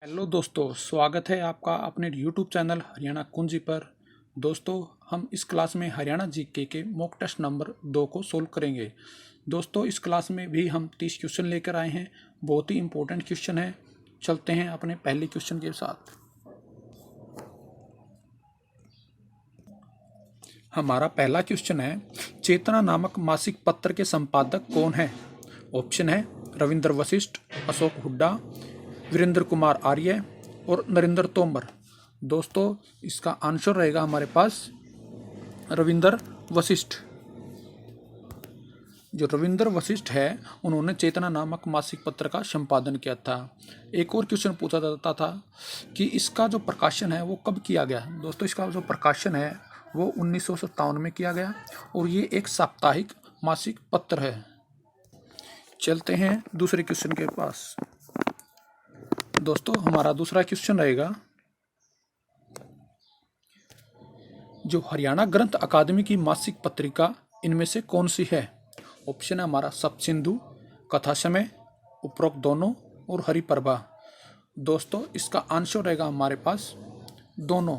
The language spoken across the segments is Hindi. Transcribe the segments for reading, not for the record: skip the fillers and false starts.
हेलो दोस्तों, स्वागत है आपका अपने YouTube चैनल हरियाणा कुंजी पर। दोस्तों, हम इस क्लास में हरियाणा जीके के मॉक टेस्ट नंबर 2 को सोल्व करेंगे। दोस्तों, इस क्लास में भी हम 30 क्वेश्चन लेकर आए हैं। बहुत ही इम्पोर्टेंट क्वेश्चन है। चलते हैं अपने पहले क्वेश्चन के साथ। हमारा पहला क्वेश्चन है, चेतना नामक मासिक पत्र के संपादक कौन है? ऑप्शन है रविंद्र वशिष्ठ, अशोक हुड्डा, वीरेंद्र कुमार आर्य और नरेंद्र तोमर। दोस्तों, इसका आंसर रहेगा हमारे पास रविंद्र वशिष्ठ। जो रविंद्र वशिष्ठ है, उन्होंने चेतना नामक मासिक पत्र का संपादन किया था। एक और क्वेश्चन पूछा जाता था कि इसका जो प्रकाशन है वो कब किया गया? दोस्तों, इसका जो प्रकाशन है वो 1957 में किया गया और ये एक साप्ताहिक मासिक पत्र है। चलते हैं दूसरे क्वेश्चन के पास। दोस्तों, हमारा दूसरा क्वेश्चन रहेगा, जो हरियाणा ग्रंथ अकादमी की मासिक पत्रिका इनमें से कौन सी है? ऑप्शन है हमारा सप्तसिंधु, कथा समय, उपरोक्त दोनों और हरिप्रभा। दोस्तों, इसका आंसर रहेगा हमारे पास दोनों।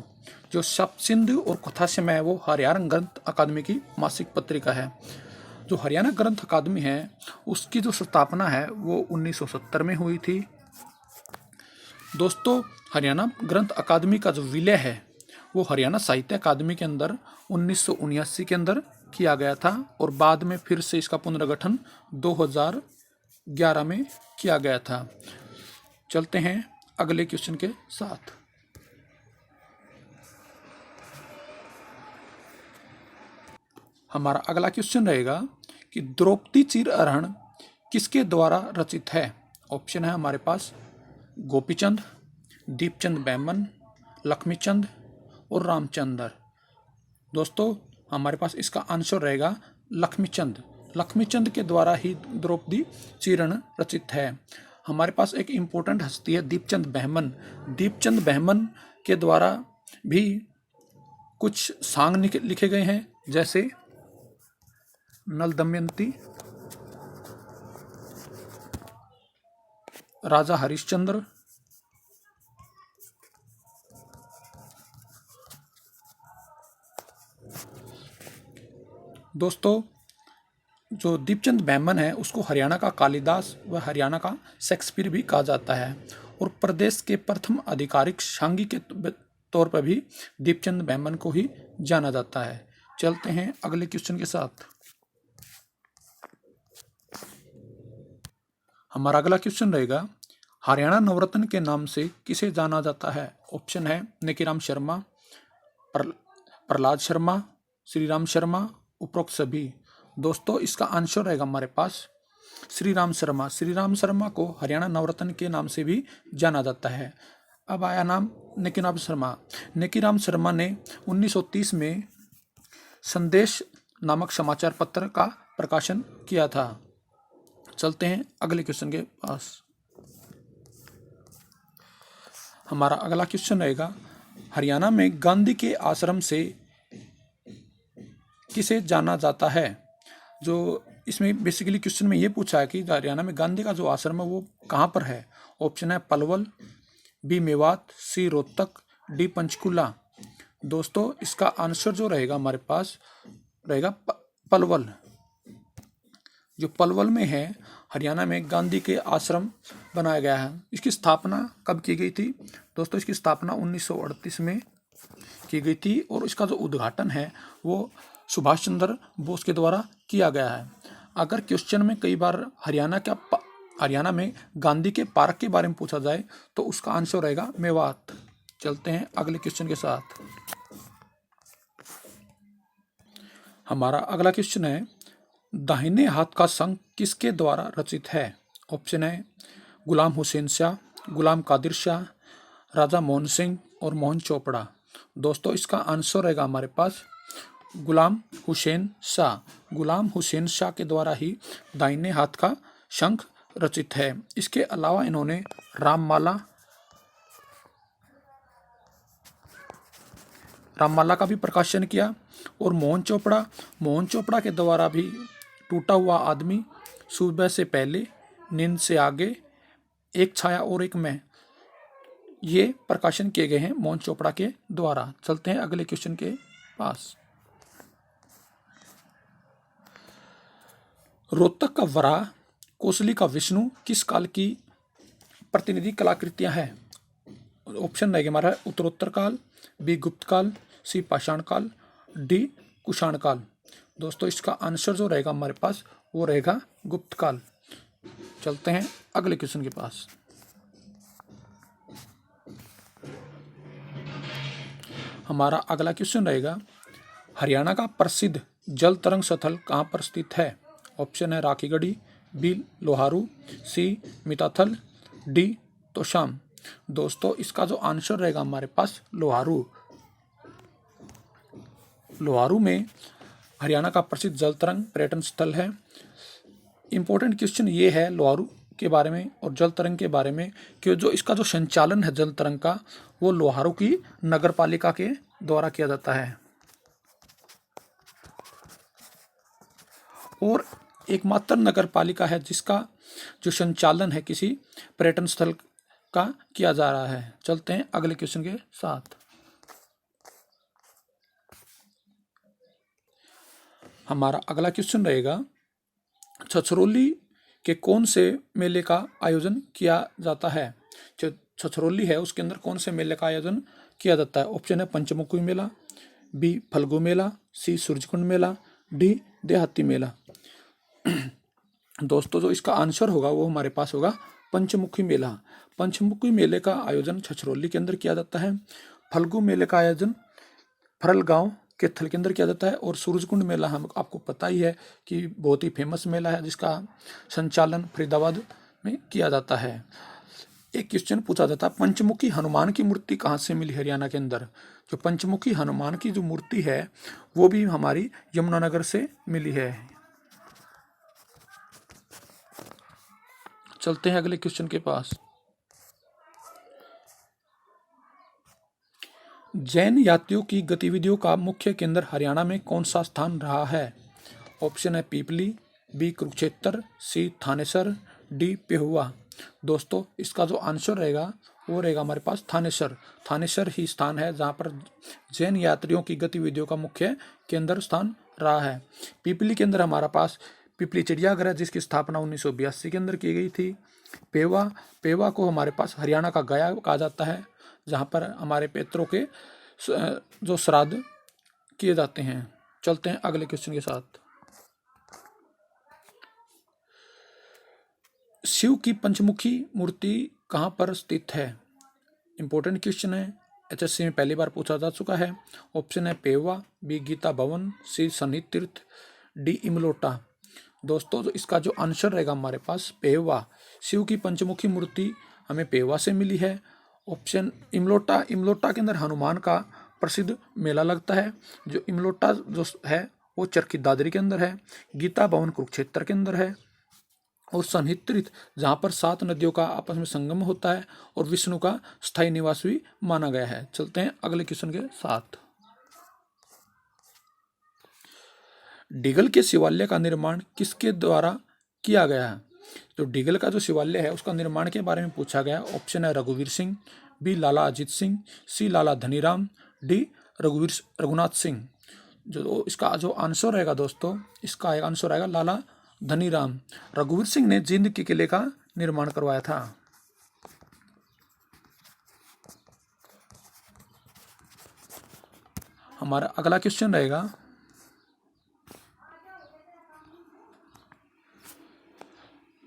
जो सप्तसिंधु और कथा समय है वो हरियाणा ग्रंथ अकादमी की मासिक पत्रिका है। जो हरियाणा ग्रंथ अकादमी है उसकी जो स्थापना है वो 1970 में हुई थी। दोस्तों, हरियाणा ग्रंथ अकादमी का जो विलय है वो हरियाणा साहित्य अकादमी के अंदर 1979 के अंदर किया गया था और बाद में फिर से इसका पुनर्गठन 2011 में किया गया था। चलते हैं अगले क्वेश्चन के साथ। हमारा अगला क्वेश्चन रहेगा कि द्रौपदी चिरहरण किसके द्वारा रचित है? ऑप्शन है हमारे पास गोपीचंद, दीपचंद बैमन, लक्ष्मीचंद और रामचंद्र। दोस्तों, हमारे पास इसका आंसर रहेगा लक्ष्मीचंद। लक्ष्मीचंद के द्वारा ही द्रौपदी चिरण रचित है। हमारे पास एक इम्पोर्टेंट हस्ती है दीपचंद बैमन। दीपचंद बैमन के द्वारा भी कुछ सांग लिखे गए हैं, जैसे नल दमयंती, राजा हरिश्चंद्र, दोस्तों, जो दीपचंद बैमन है उसको हरियाणा का कालिदास व हरियाणा का शेक्सपियर भी कहा जाता है और प्रदेश के प्रथम आधिकारिक सांगी के तौर पर भी दीपचंद बैमन को ही जाना जाता है। चलते हैं अगले क्वेश्चन के साथ। हमारा अगला क्वेश्चन रहेगा, हरियाणा नवरत्न के नाम से किसे जाना जाता है? ऑप्शन है नेकीराम शर्मा, प्रहलाद शर्मा, श्रीराम शर्मा, उपरोक्त सभी। दोस्तों, इसका आंसर रहेगा हमारे पास श्रीराम शर्मा। श्रीराम शर्मा को हरियाणा नवरत्न के नाम से भी जाना जाता है। अब आया नाम नेकीराम शर्मा। नेकीराम शर्मा ने 1930 में संदेश नामक समाचार पत्र का प्रकाशन किया था। चलते हैं अगले क्वेश्चन के पास। हमारा अगला क्वेश्चन रहेगा, हरियाणा में गांधी के आश्रम से किसे जाना जाता है? जो इसमें बेसिकली क्वेश्चन में ये पूछा है कि हरियाणा में गांधी का जो आश्रम है वो कहाँ पर है? ऑप्शन है पलवल, बी मेवात, सी रोहतक, डी पंचकुला। दोस्तों, इसका आंसर जो रहेगा हमारे पास रहेगा पलवल। जो पलवल में है, हरियाणा में गांधी के आश्रम बनाया गया है। इसकी स्थापना कब की गई थी? दोस्तों, इसकी स्थापना 1938 में की गई थी और इसका जो उद्घाटन है वो सुभाष चंद्र बोस के द्वारा किया गया है। अगर क्वेश्चन में कई बार हरियाणा में गांधी के पार्क के बारे में पूछा जाए तो उसका आंसर रहेगा मेवात। चलते हैं अगले क्वेश्चन के साथ। हमारा अगला क्वेश्चन है, दाहिने हाथ का संघ किसके द्वारा रचित है? ऑप्शन है गुलाम हुसैन शाह, गुलाम कादिर शाह, राजा मोहन सिंह और मोहन चोपड़ा। दोस्तों, इसका आंसर रहेगा हमारे पास गुलाम हुसैन शाह। गुलाम हुसैन शाह के द्वारा ही दाहिने हाथ का शंख रचित है। इसके अलावा इन्होंने राममाला का भी प्रकाशन किया और मोहन चोपड़ा के द्वारा भी टूटा हुआ आदमी, सुबह से पहले, नींद से आगे, एक छाया और एक मैं, ये प्रकाशन किए गए हैं मोहन चोपड़ा के द्वारा। चलते हैं अगले क्वेश्चन के पास। रोहतक का वराह, कोसली का विष्णु किस काल की प्रतिनिधि कलाकृतियां हैं? ऑप्शन रहेगा हमारा उत्तरोत्तर काल, बी गुप्त काल, सी पाषाण काल, डी कुषाण काल। दोस्तों इसका आंसर जो रहेगा हमारे पास वो रहेगा गुप्त काल। चलते हैं अगले क्वेश्चन के पास। हमारा अगला क्वेश्चन रहेगा, हरियाणा का प्रसिद्ध जल तरंग स्थल कहाँ पर स्थित है? ऑप्शन है राखीगढ़ी, बी लोहारू, सी मिताथल, डी तोशाम। दोस्तों इसका जो आंसर रहेगा हमारे पास लोहारू। लोहारू में हरियाणा का प्रसिद्ध जल तरंग पर्यटन स्थल है। इंपॉर्टेंट क्वेश्चन ये है लोहारू के बारे में और जल तरंग के बारे में कि जो इसका जो संचालन है जल तरंग का वो लोहारू की नगर पालिका के द्वारा किया जाता है और एकमात्र नगर पालिका है जिसका जो संचालन है किसी पर्यटन स्थल का किया जा रहा है। चलते हैं अगले क्वेश्चन के साथ। हमारा अगला क्वेश्चन रहेगा, छछरौली के कौन से मेले का आयोजन किया जाता है? जो छछरौली है उसके अंदर कौन से मेले का आयोजन किया जाता है? ऑप्शन है पंचमुखी मेला, बी फल्गु मेला, सी सूरजकुंड मेला, डी देहाती मेला। दोस्तों जो इसका आंसर होगा वो हमारे पास होगा पंचमुखी मेला। पंचमुखी मेले का आयोजन छछरौली के अंदर किया जाता है। फल्गु मेले का आयोजन फरल गांव के थल के अंदर किया जाता है और सूरजकुंड मेला हम आपको पता ही है कि बहुत ही फेमस मेला है जिसका संचालन फरीदाबाद में किया जाता है। एक क्वेश्चन पूछा जाता है, पंचमुखी हनुमान की मूर्ति कहाँ से मिली हरियाणा के अंदर? जो पंचमुखी हनुमान की जो मूर्ति है वो भी हमारी यमुनानगर से मिली है। चलते हैं अगले क्वेश्चन के पास। जैन यात्रियों की गतिविधियों का मुख्य केंद्र हरियाणा में कौन सा स्थान रहा है? ऑप्शन है पीपली, बी कुरुक्षेत्र, सी थानेसर, डी पेहुआ। दोस्तों इसका जो आंसर रहेगा वो रहेगा हमारे पास थानेसर। थानेसर ही स्थान है जहाँ पर जैन यात्रियों की गतिविधियों का मुख्य केंद्र स्थान रहा है। पीपली के अंदर हमारा पास पिपली चिड़ियाघर जिसकी स्थापना 1982 के अंदर की गई थी। पेवा को हमारे पास हरियाणा का गया कहा जाता है जहाँ पर हमारे पितरों के जो श्राद्ध किए जाते हैं। चलते हैं अगले क्वेश्चन के साथ। शिव की पंचमुखी मूर्ति कहाँ पर स्थित है? इंपॉर्टेंट क्वेश्चन है, एचएससी में पहली बार पूछा जा चुका है। ऑप्शन है पेवा, बी गीता भवन, सी सन्निध तीर्थ, डी इमलोटा। दोस्तों तो इसका जो आंसर रहेगा हमारे पास पेवा। शिव की पंचमुखी मूर्ति हमें पेवा से मिली है। ऑप्शन इमलोटा, इमलोटा के अंदर हनुमान का प्रसिद्ध मेला लगता है। जो इमलोटा जो है वो चरखी दादरी के अंदर है। गीता भवन कुरुक्षेत्र के अंदर है और सन्निध तीर्थ जहाँ पर 7 नदियों का आपस में संगम होता है और विष्णु का स्थायी निवास भी माना गया है। चलते हैं अगले क्वेश्चन के साथ। डिगल के शिवालय का निर्माण किसके द्वारा किया गया है? जो डिगल का जो शिवालय है उसका निर्माण के बारे में पूछा गया। ऑप्शन है रघुवीर सिंह, बी लाला अजीत सिंह, सी लाला धनीराम, डी रघुनाथ सिंह। जो इसका जो आंसर रहेगा दोस्तों, इसका आंसर रहेगा लाला धनीराम। रघुवीर सिंह ने जींद के किले का निर्माण करवाया था। हमारा अगला क्वेश्चन रहेगा,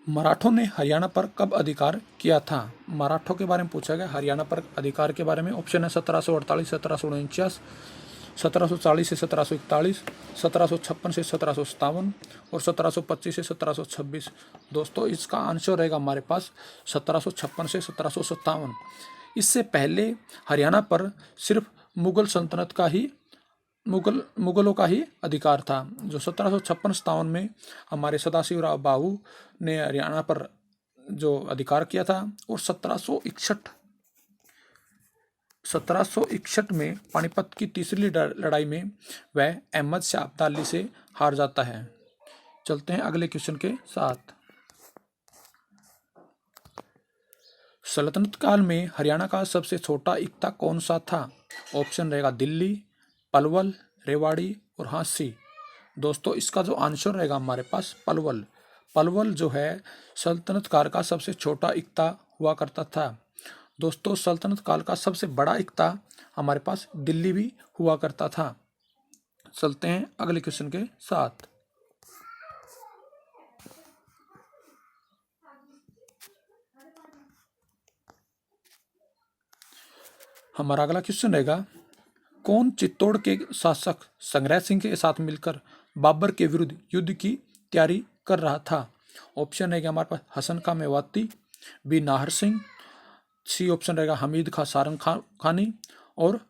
मराठों ने हरियाणा पर कब अधिकार किया था? मराठों के बारे में पूछा गया, हरियाणा पर अधिकार के बारे में। ऑप्शन है 1748, 1749, 1740 से 1741, 1756 से 1757 और 1725 से 1726। दोस्तों इसका आंसर रहेगा हमारे पास 1756 से 1757। इससे पहले हरियाणा पर सिर्फ मुगल सल्तनत का ही मुगलों का ही अधिकार था। जो 1756-57 में हमारे सदाशिवराव बाहू ने हरियाणा पर जो अधिकार किया था और 1761 में पानीपत की तीसरी लड़ाई में वह अहमद शाह अब्दाली से हार जाता है। चलते हैं अगले क्वेश्चन के साथ। सल्तनत काल में हरियाणा का सबसे छोटा इक्ता कौन सा था? ऑप्शन रहेगा दिल्ली, पलवल, रेवाड़ी और हांसी। दोस्तों इसका जो आंसर रहेगा हमारे पास पलवल। पलवल जो है सल्तनत काल का सबसे छोटा इक्ता हुआ करता था। दोस्तों सल्तनत काल का सबसे बड़ा इक्ता हमारे पास दिल्ली भी हुआ करता था। चलते हैं अगले क्वेश्चन के साथ। हमारा अगला क्वेश्चन रहेगा, कौन चित्तौड़ के शासक संग्रह सिंह के साथ मिलकर बाबर के विरुद्ध युद्ध की तैयारी कर रहा था? ऑप्शन रहेगा हमारे पास Hasan Khan Mewati, B Nahar Singh, C option रहेगा हमीद खां सारंग खानी और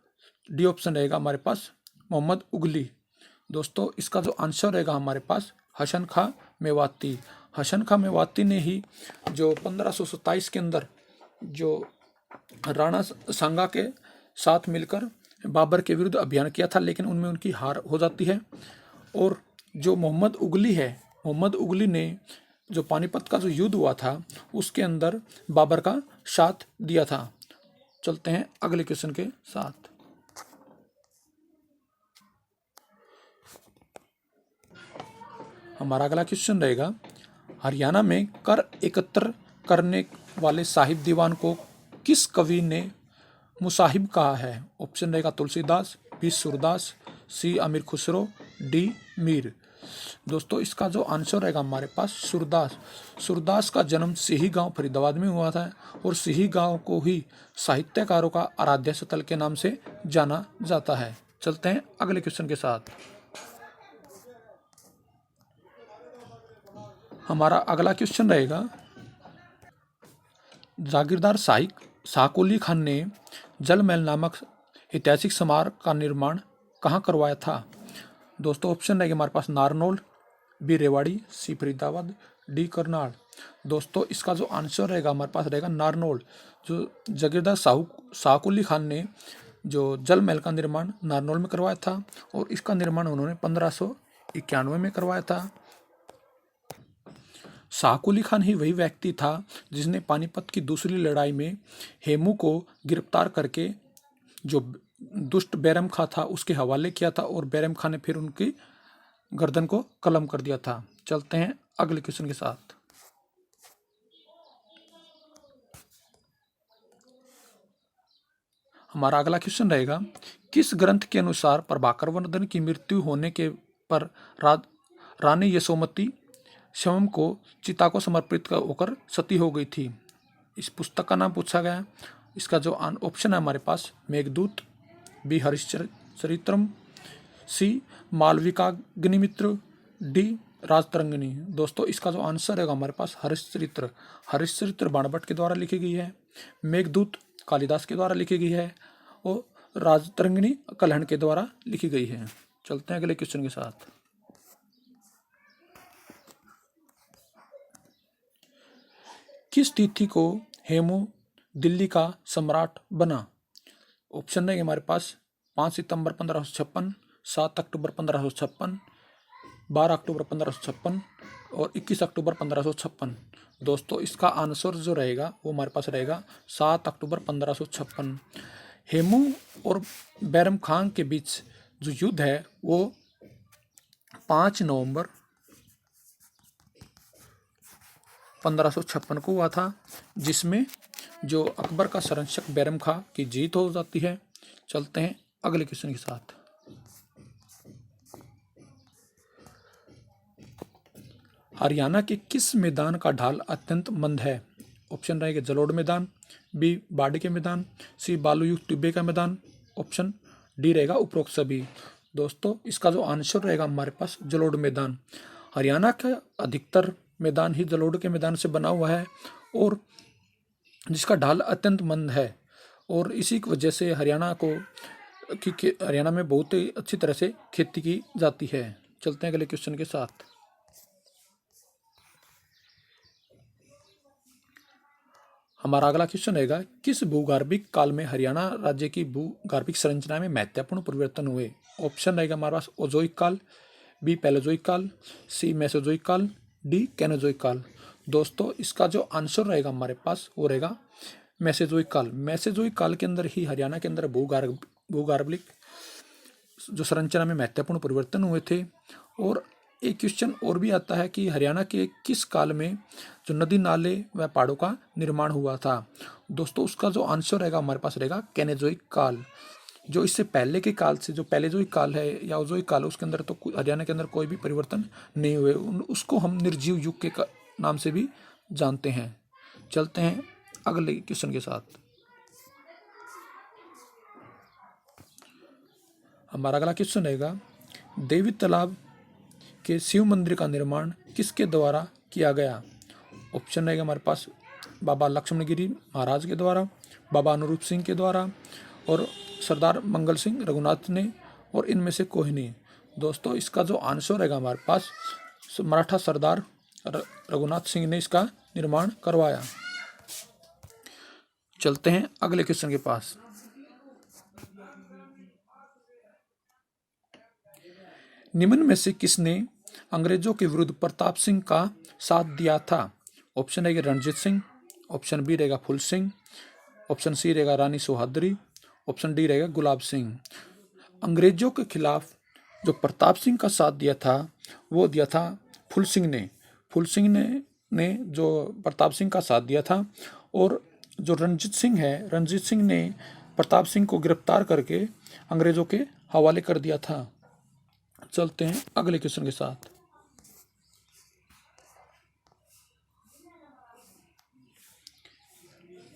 डी ऑप्शन रहेगा हमारे पास मोहम्मद उगली। दोस्तों इसका जो आंसर रहेगा हमारे पास हसन खां मेवाती। हसन खां मेवाती ने ही जो 1527 के अंदर जो राणा सांगा के साथ मिलकर बाबर के विरुद्ध अभियान किया था, लेकिन उनमें उनकी हार हो जाती है। और जो मोहम्मद उगली है, मोहम्मद उगली ने जो पानीपत का जो युद्ध हुआ था उसके अंदर बाबर का साथ दिया था। चलते हैं अगले क्वेश्चन के साथ। हमारा अगला क्वेश्चन रहेगा, हरियाणा में कर एकत्र करने वाले साहिब दीवान को किस कवि ने मुसाहिब कहा है? ऑप्शन रहेगा तुलसीदास, बी सूरदास, सी अमीर खुसरो, डी मीर। दोस्तों इसका जो आंसर रहेगा हमारे पास सूरदास। सूरदास का जन्म सिही गांव फरीदाबाद में हुआ था और सिही गांव को ही साहित्यकारों का आराध्य स्थल के नाम से जाना जाता है। चलते हैं अगले क्वेश्चन के साथ। हमारा अगला क्वेश्चन रहेगा, जागीरदार शाहकुली खान ने जल महल नामक ऐतिहासिक स्मारक का निर्माण कहाँ करवाया था? दोस्तों ऑप्शन रहेगा हमारे पास नारनौल, बी रेवाड़ी, सी फरीदाबाद, डी करनाल। दोस्तों इसका जो आंसर रहेगा हमारे पास रहेगा नारनौल। जो जागीरदार शाहकुली खान ने जो जल महल का निर्माण नारनौल में करवाया था और इसका निर्माण उन्होंने 1591 में करवाया था। शाहकुली खान ही वही व्यक्ति था जिसने पानीपत की दूसरी लड़ाई में हेमू को गिरफ्तार करके जो दुष्ट बैरम खां था उसके हवाले किया था और बैरम खां ने फिर उनकी गर्दन को कलम कर दिया था। चलते हैं अगले क्वेश्चन के साथ। हमारा अगला क्वेश्चन रहेगा, किस ग्रंथ के अनुसार प्रभाकर वर्धन की मृत्यु होने के पर रानी यशोमती स्वयं को चिता को समर्पित होकर सती हो गई थी? इस पुस्तक का नाम पूछा गया। इसका जो ऑप्शन है हमारे पास मेघदूत, बी हरिश्चरित्रम, सी मालविकाग्निमित्र, डी राजतरंगिणी। दोस्तों इसका जो आंसर है हमारे पास हरिश्चरित्र। हरिश्चरित्र बाणभट्ट के द्वारा लिखी गई है, मेघदूत कालिदास के द्वारा लिखी गई है और राजतरंगिणी कलहण के द्वारा लिखी गई है। चलते हैं अगले क्वेश्चन के साथ। किस तिथि को हेमू दिल्ली का सम्राट बना? ऑप्शन है हमारे पास 5 सितंबर 1556, 7 अक्टूबर 1556, 12 अक्टूबर 1556 और 21 अक्टूबर 1556। दोस्तों इसका आंसर जो रहेगा वो हमारे पास रहेगा 7 अक्टूबर 1556। हेमू और बैरम खान के बीच जो युद्ध है वो 5 नवंबर 1556 को हुआ था, जिसमें जो अकबर का संरक्षक बैरम खां की जीत हो जाती है। चलते हैं अगले क्वेश्चन के साथ। हरियाणा के किस मैदान का ढाल अत्यंत मंद है? ऑप्शन रहेगा जलोढ़ मैदान, बी बाड़ी के मैदान, सी बालूयुक्त टिब्बे का मैदान, ऑप्शन डी रहेगा उपरोक्त सभी। दोस्तों इसका जो आंसर रहेगा हमारे पास जलोढ़ मैदान। हरियाणा का अधिकतर मैदान ही जलोढ़ के मैदान से बना हुआ है और जिसका ढाल अत्यंत मंद है और इसी की वजह से हरियाणा में बहुत ही अच्छी तरह से खेती की जाती है। चलते हैं अगले क्वेश्चन के साथ। हमारा अगला क्वेश्चन रहेगा, किस भूगर्भिक काल में हरियाणा राज्य की भूगर्भिक संरचना में महत्वपूर्ण परिवर्तन हुए? ऑप्शन रहेगा हमारे पास ओजोइक काल, बी पैलेजोइक काल, सी मेसोजोइक काल, डी कैनोजोइक काल। दोस्तों इसका जो आंसर रहेगा हमारे पास वो रहेगा मैसेजोइक काल के अंदर ही हरियाणा के अंदर भूगर्भिक जो संरचना में महत्वपूर्ण परिवर्तन हुए थे। और एक क्वेश्चन और भी आता है कि हरियाणा के किस काल में जो नदी नाले व पहाड़ों का निर्माण हुआ था। दोस्तों उसका जो आंसर रहेगा हमारे पास रहेगा कैनेजोइक काल। जो इससे पहले के काल से जो पैलेजोइक काल है या ओजोइक काल है उसके अंदर तो हरियाणा के अंदर कोई भी परिवर्तन नहीं हुए, उसको हम निर्जीव युग के नाम से भी जानते हैं। चलते हैं अगले क्वेश्चन के साथ। हमारा अगला क्वेश्चन रहेगा देवी तालाब के शिव मंदिर का निर्माण किसके द्वारा किया गया। ऑप्शन रहेगा हमारे पास बाबा लक्ष्मणगिरी महाराज के द्वारा, बाबा अनुरूप सिंह के द्वारा और सरदार मंगल सिंह रघुनाथ ने, और इनमें से कोई नहीं। दोस्तों इसका जो आंसर रहेगा हमारे पास मराठा सरदार रघुनाथ सिंह ने इसका निर्माण करवाया। चलते हैं अगले क्वेश्चन के पास। निम्न में से किसने अंग्रेजों के विरुद्ध प्रताप सिंह का साथ दिया था। ऑप्शन रहेगा रणजीत सिंह, ऑप्शन बी रहेगा फूल सिंह, ऑप्शन सी रहेगा रानी सुहादरी, ऑप्शन डी रहेगा गुलाब सिंह। अंग्रेजों के खिलाफ जो प्रताप सिंह का साथ दिया था वो दिया था फूल सिंह ने। फूल सिंह ने जो प्रताप सिंह का साथ दिया था, और जो रणजीत सिंह है, रणजीत सिंह ने प्रताप सिंह को गिरफ्तार करके अंग्रेजों के हवाले कर दिया था। चलते हैं अगले क्वेश्चन के साथ।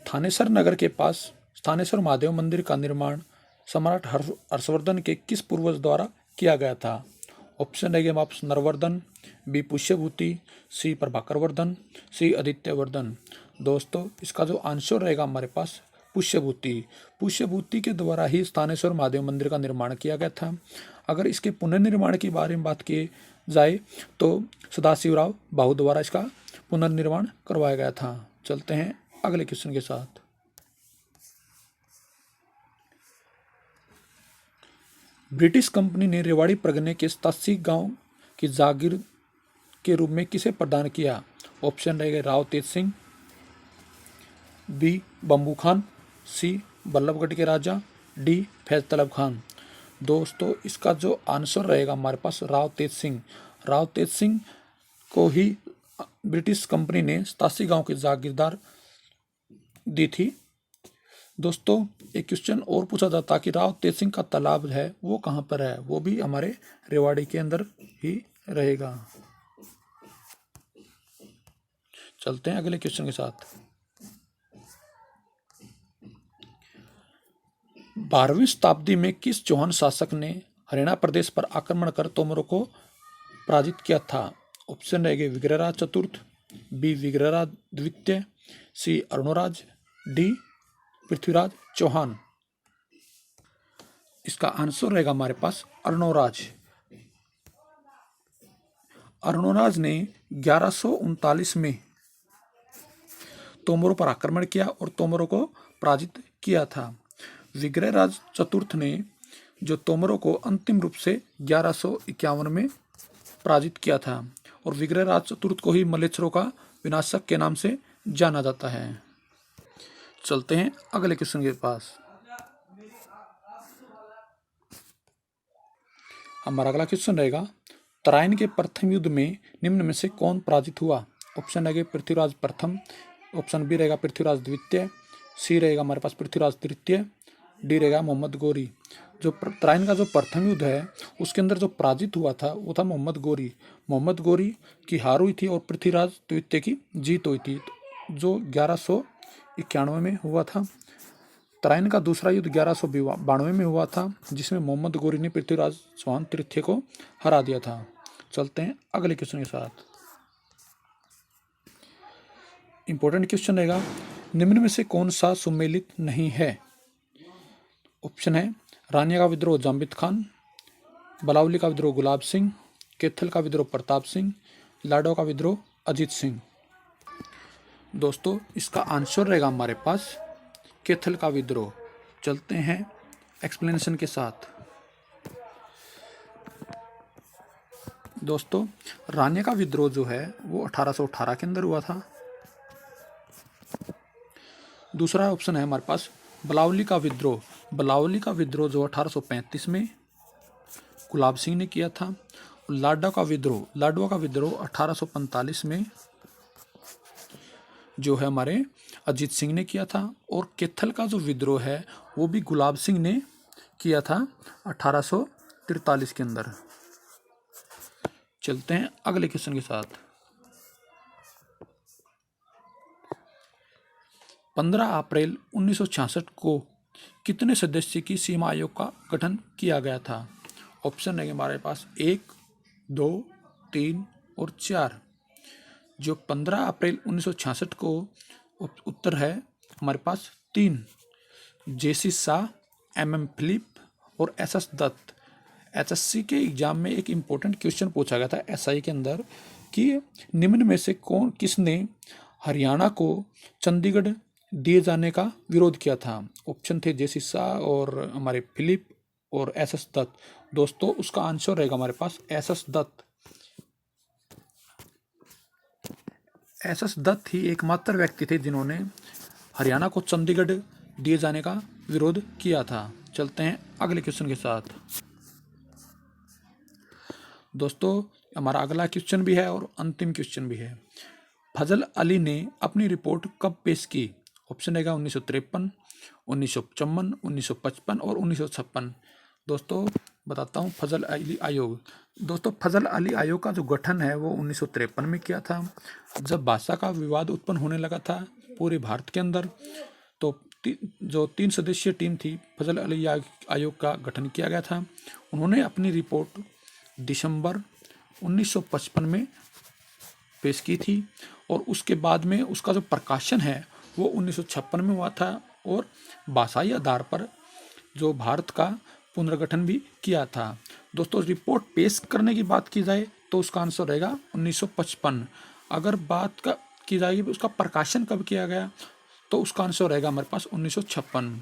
थानेसर नगर के पास थानेश्वर महादेव मंदिर का निर्माण सम्राट हर्षवर्धन के किस पूर्वज द्वारा किया गया था। ऑप्शन रहेगा आप नरवर्धन, बी पुष्यभूति, सी प्रभाकर वर्धन, सी आदित्य वर्धन। दोस्तों इसका जो आंसर रहेगा हमारे पास पुष्यभूति। पुष्यभूति के द्वारा ही थानेश्वर महादेव मंदिर का निर्माण किया गया था। अगर इसके पुनर्निर्माण के बारे में बात की जाए तो सदाशिवराव भाऊ द्वारा इसका पुनर्निर्माण करवाया गया था। चलते हैं अगले क्वेश्चन के साथ। ब्रिटिश कंपनी ने रेवाड़ी परगने के 87 गांव की जागीर के रूप में किसे प्रदान किया। ऑप्शन रहेगा राव तेज सिंह, बी बम्बू खान, सी बल्लभगढ़ के राजा, डी फैज तलब खान। दोस्तों इसका जो आंसर रहेगा हमारे पास राव तेज सिंह। राव तेज सिंह को ही ब्रिटिश कंपनी ने 87 गांव की जागीरदार दी थी। दोस्तों एक क्वेश्चन और पूछा जाता कि राव तेज सिंह का तालाब है वो कहाँ पर है, वो भी हमारे रेवाड़ी के अंदर ही रहेगा। चलते हैं अगले क्वेश्चन के साथ। 12वीं शताब्दी में किस चौहान शासक ने हरियाणा प्रदेश पर आक्रमण कर तोमरों को पराजित किया था। ऑप्शन रहेंगे विग्रहराज चतुर्थ, बी विग्रहराज द्वितीय, सी अरुणराज, डी पृथ्वीराज चौहान। इसका आंसर रहेगा हमारे पास अरुणराज। अरुणराज ने 1139 में तोमरों पर आक्रमण किया और तोमरों को पराजित किया था। विग्रहराज चतुर्थ ने जो तोमरों को अंतिम रूप से 1151 में पराजित किया था, और विग्रहराज चतुर्थ को ही मलेच्छरों का विनाशक के नाम से जाना जाता है। चलते हैं अगले क्वेश्चन के पास। हमारा अगला क्वेश्चन रहेगा तराइन के प्रथम युद्ध में निम्न में से कौन पराजित हुआ। ऑप्शन रहेगा पृथ्वीराज प्रथम, ऑप्शन बी रहेगा पृथ्वीराज द्वितीय, सी रहेगा हमारे पास पृथ्वीराज तृतीय, डी रहेगा मोहम्मद गोरी। जो तराइन का जो प्रथम युद्ध है उसके अंदर जो पराजित हुआ था वो था मोहम्मद गोरी। मोहम्मद गोरी की हार हुई थी और पृथ्वीराज द्वितीय की जीत हुई थी, जो 1191 में हुआ था। तराइन का दूसरा युद्ध 1192 में हुआ था, जिसमें मोहम्मद गोरी ने पृथ्वीराज चौहान तृतीय को हरा दिया था। चलते हैं अगले क्वेश्चन के साथ। इंपॉर्टेंट क्वेश्चन रहेगा निम्न में से कौन सा सुमेलित नहीं है। ऑप्शन है रानिया का विद्रोह जाम्बित खान, बलावली का विद्रोह गुलाब सिंह, कैथल का विद्रोह प्रताप सिंह, लाडो का विद्रोह अजीत सिंह। दोस्तों इसका आंसर रहेगा हमारे पास कैथल का विद्रोह। चलते हैं एक्सप्लेनेशन के साथ। दोस्तों रानिया का विद्रोह जो है वो 1818 के अंदर हुआ था। दूसरा ऑप्शन है हमारे पास बलावली का विद्रोह। बलावली का विद्रोह जो 1835 में गुलाब सिंह ने किया था। लाडवा का विद्रोह 1845 में जो है हमारे अजीत सिंह ने किया था। और कैथल का जो विद्रोह है वो भी गुलाब सिंह ने किया था 1843 के अंदर। चलते हैं अगले क्वेश्चन के साथ। 15 अप्रैल 1966 को कितने सदस्य की सीमा आयोग का गठन किया गया था? ऑप्शन है हमारे पास 1, 2, 3 और 4। जो 15 अप्रैल 1966 को उत्तर है हमारे पास 3, जेसी शाह, MM फिलिप और SS दत्त। HSC के एग्जाम में एक इम्पोर्टेंट क्वेश्चन पूछा गया था SI के अंदर कि निम्न में से किसने हरियाणा को चंडीगढ़ दिए जाने का विरोध किया था? ऑप्शन थे जेसी शाह और हमारे फिलिप और SS दत्त। दोस्तों उसका आंसर रहेगा हमारे पास SS दत्त। SS दत्त ही एकमात्र व्यक्ति थे जिन्होंने हरियाणा को चंडीगढ़ दिए जाने का विरोध किया था। चलते हैं अगले क्वेश्चन के साथ। दोस्तों हमारा अगला क्वेश्चन भी है और अंतिम क्वेश्चन भी है। फजल अली ने अपनी रिपोर्ट कब पेश की? ऑप्शन रहेगा 1953, 1955, 1955 और 1956। दोस्तों बताता हूँ फजल अली आयोग। दोस्तों फजल अली आयोग का जो गठन है वो 1953 में किया था। जब भाषा का विवाद उत्पन्न होने लगा था पूरे भारत के अंदर, तो जो 3 सदस्यीय टीम थी फजल अली आयोग का गठन किया गया था। उन्होंने अपनी रिपोर्ट दिसंबर 1955 में पेश की थी और उसके बाद में उसका जो प्रकाशन है वो 1956 में हुआ था और भाषाई आधार पर जो भारत का पुनर्गठन भी किया था। दोस्तों रिपोर्ट पेश करने की बात की जाए तो उसका आंसर रहेगा 1955। अगर बात की जाएगी उसका प्रकाशन कब किया गया तो उसका आंसर रहेगा हमारे पास 1956।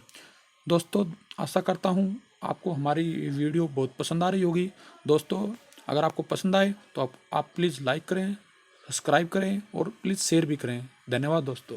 दोस्तों आशा करता हूँ आपको हमारी वीडियो बहुत पसंद आ रही होगी। दोस्तों अगर आपको पसंद आए तो आप प्लीज़ लाइक करें, सब्सक्राइब करें और प्लीज़ शेयर भी करें। धन्यवाद दोस्तों।